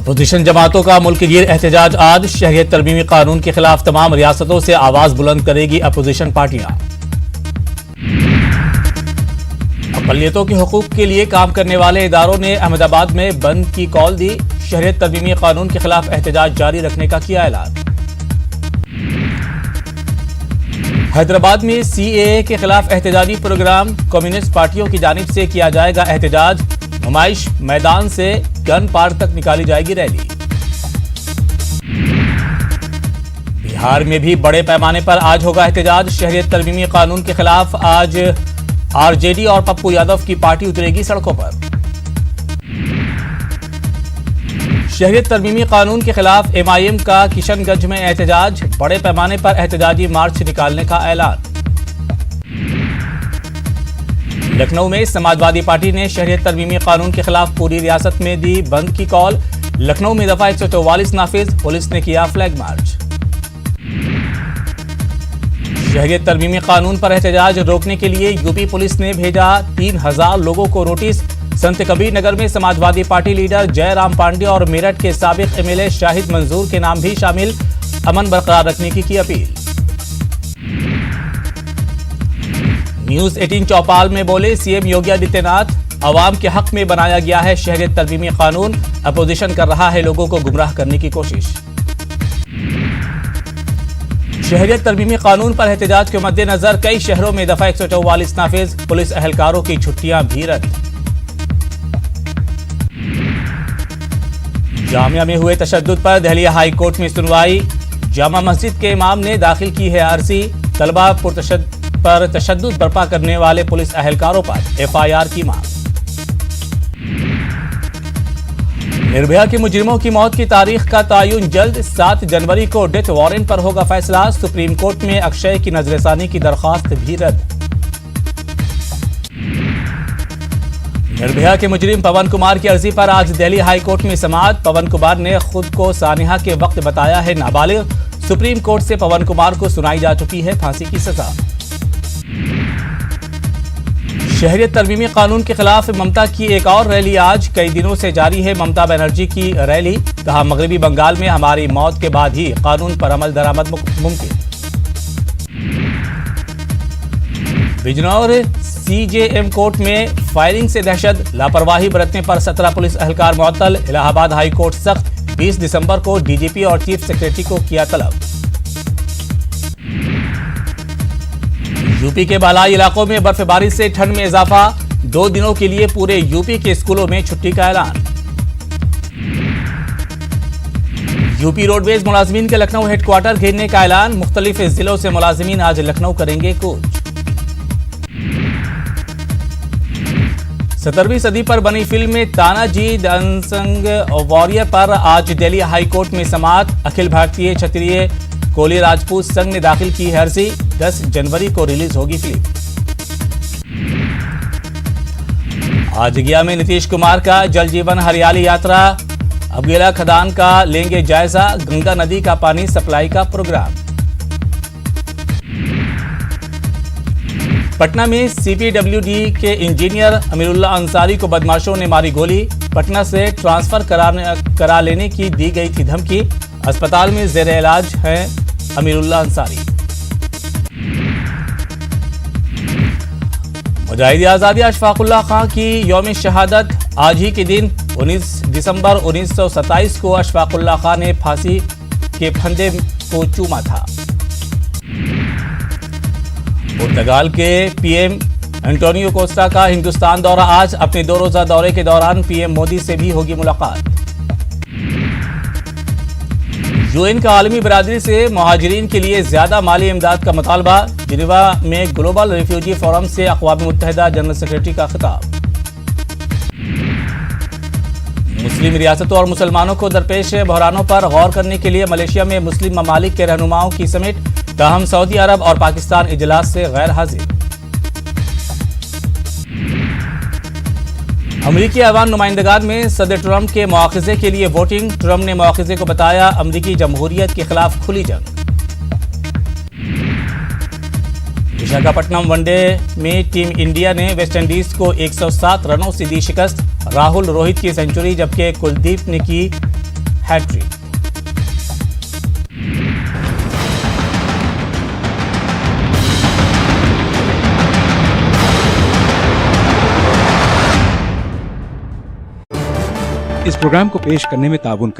Opposition जमातों का मुल्क गिर एहतजाज आज। शहरियत तरमीमी कानून के खिलाफ तमाम रियासतों से आवाज बुलंद करेगी अपोजिशन पार्टियां। अक़लियतों के हुकूक के लिए काम करने वाले इदारों ने अहमदाबाद में बंद की कॉल दी। शहरियत तरमीमी कानून के खिलाफ एहतजाज जारी रखने का किया ऐलान। हैदराबाद में CAA के खिलाफ एहतजाजी प्रोग्राम। कम्युनिस्ट पार्टियों की जानिब से किया जाएगा एहतजाज। नुमाइश मैदान से गन पार्क तक निकाली जाएगी रैली। बिहार में भी बड़े पैमाने पर आज होगा एहतजाज। शहरियत तरमीमी कानून के खिलाफ आज RJD और पप्पू यादव की पार्टी उतरेगी सड़कों पर। शहरियत तरमीमी कानून के खिलाफ MIM का किशनगंज में एहतजाज। बड़े पैमाने पर एहतजाजी मार्च निकालने का ऐलान। लखनऊ में समाजवादी पार्टी ने शहरियत तरमीमी कानून के खिलाफ पूरी रियासत में दी बंद की कॉल। लखनऊ में दफा 144 नाफिज, पुलिस ने किया फ्लैग मार्च। शहरियत तरमीमी कानून पर एहतजाज रोकने के लिए यूपी पुलिस ने भेजा 3000 लोगों को नोटिस। संत कबीर नगर में समाजवादी पार्टी लीडर जयराम पांडे और मेरठ के साबिक MLA शाहिद मंजूर के नाम भी शामिल। अमन बरकरार रखने की अपील। न्यूज 18 चौपाल में बोले CM योगी आदित्यनाथ, अवाम के हक में बनाया गया है शहरियत तरमीमी कानून। अपोजिशन कर रहा है लोगों को गुमराह करने की कोशिश। शहरियत तरमीमी कानून पर एहतजाज के मद्देनजर कई शहरों में दफा 144 नाफिज, पुलिस एहलकारों की छुट्टियां भी रद्द। जामिया में हुए तशद्दुद पर दिल्ली हाई कोर्ट में सुनवाई। जामा मस्जिद के इमाम ने दाखिल की है अर्जी। तलबा पर तशद्दुद बर्पा करने वाले पुलिस एहलकारों पर FIR की मांग। निर्भया के मुजरिमों की मौत की तारीख का तयन जल्द। 7 जनवरी को डेथ वारंट पर होगा फैसला। सुप्रीम कोर्ट में अक्षय की नजरसानी की दरख्वास्त भी रद्द। निर्भया के मुजरिम पवन कुमार की अर्जी पर आज दिल्ली हाई कोर्ट में समाअत। पवन कुमार ने खुद को सानिहा के वक्त बताया है नाबालिग। सुप्रीम कोर्ट से पवन कुमार को सुनाई जा चुकी है फांसी की सजा। शहरियत तरमीमी कानून के खिलाफ ममता की एक और रैली आज। कई दिनों से जारी है ममता बनर्जी की रैली। कहा, मगरबी बंगाल में हमारी मौत के बाद ही कानून पर अमल दरामद मुमकिन। बिजनौर CJM कोर्ट में फायरिंग से दहशत। लापरवाही बरतने पर 17 पुलिस एहलकार मुअत्तल। इलाहाबाद हाई कोर्ट सख्त। 20 दिसंबर को DGP और चीफ सेक्रेटरी को किया तलब। यूपी के बालाई इलाकों में बर्फबारी से ठंड में इजाफा। 2 दिनों के लिए पूरे यूपी के स्कूलों में छुट्टी का ऐलान। यूपी रोडवेज मुलाजिमीन के लखनऊ हेडक्वार्टर घेरने का ऐलान। मुख्तलिफ जिलों से मुलाजिमीन आज लखनऊ करेंगे कूच। 17वीं सदी पर बनी फिल्म में तानाजी द अनसंग वॉरियर पर आज दिल्ली हाई कोर्ट में समाअत। अखिल भारतीय क्षत्रिय कोली राजपूत संघ ने दाखिल की है अर्जी। 10 जनवरी को रिलीज होगी फिल्म। आज गया में नीतीश कुमार का जल जीवन हरियाली यात्रा। अबगेला खदान का लेंगे जायजा। गंगा नदी का पानी सप्लाई का प्रोग्राम। पटना में CPWD के इंजीनियर अमीरुल्लाह अंसारी को बदमाशों ने मारी गोली। पटना से ट्रांसफर करा लेने की दी गई थी धमकी। अस्पताल में जेर इलाज हैं अमीरुल्लाह अंसारी। मुजाहिद आज़ादी अशफाकुल्लाह खां की यौम शहादत आज ही के दिन 19 दिसंबर 1927 को अशफाकुल्लाह खां ने फांसी के फंदे को चूमा था। पुर्तगाल के PM एंटोनियो कोस्टा का हिंदुस्तान दौरा आज। अपने 2 रोजा दौरे के दौरान PM मोदी से भी होगी मुलाकात। UN का आलमी बरादरी से मुहाजिरीन के लिए ज्यादा माली इमदाद का मुतालबा। जिनेवा में ग्लोबल रिफ्यूजी फोरम से अक़वाम मुत्तहिदा जनरल सेक्रेटरी का खिताब। मुस्लिम रियासतों और मुसलमानों को दरपेश बहरानों पर गौर करने के लिए मलेशिया में मुस्लिम ममालिक के रहनुमाओं की समिट। ताहम सऊदी अरब और पाकिस्तान इजलास से गैर हाजिर। अमरीकी ऐवान नुमाइंदगान में सदर ट्रंप के मुआखजे के लिए वोटिंग। ट्रंप ने मुआखजे को बताया अमरीकी जमहूरियत के खिलाफ खुली जंग। विशाखापट्टनम वनडे में टीम इंडिया ने वेस्टइंडीज को 107 रनों से दी शिकस्त। राहुल रोहित की सेंचुरी जबकि कुलदीप ने की हैट्रिक। इस प्रोग्राम को पेश करने में ताउन